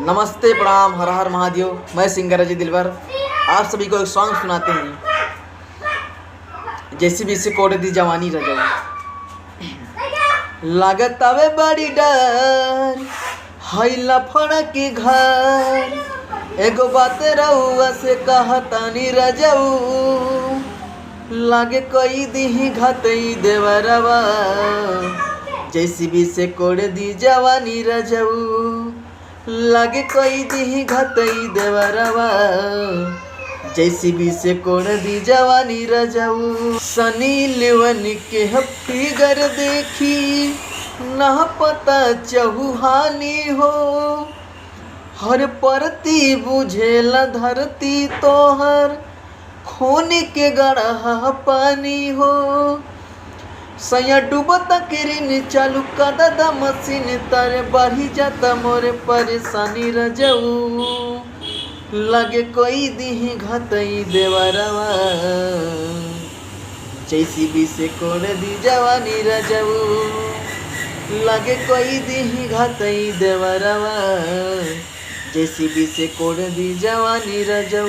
नमस्ते, प्रणाम, हर हर महादेव। मैं सिंगर अजय दिलवर आप सभी को एक सॉन्ग सुनाते हैं। जैसी भी से कोड दी जवानी रजब लागत आवे बड़ी डर हई लफड़ा के घर। एगो बात रउआ से कहतानी रजऊ लागे कोई दी घतई देवरवा। जैसी भी से कोड दी जवानी रजऊ लागे कोई दी घतई देवरवा। जैसी भी से कोण दी जवानी रजऊ। सनी लिवन के फिगर देखी ना पता चहुहानी हो। हर परती बुझेला धरती तोहर खून के गढ़ा पानी हो। सैया डूबता किरिन चालू कदा मशीन तारे बढ़ी जाता मोरे परेशानी रजऊ। लगे कोई दी घतई देवरवा। जैसी भी से कोण दी जवानी रजऊ लगे कोई दी घतई देवरवा। जैसी भी से कोण दी जवानी रजऊ।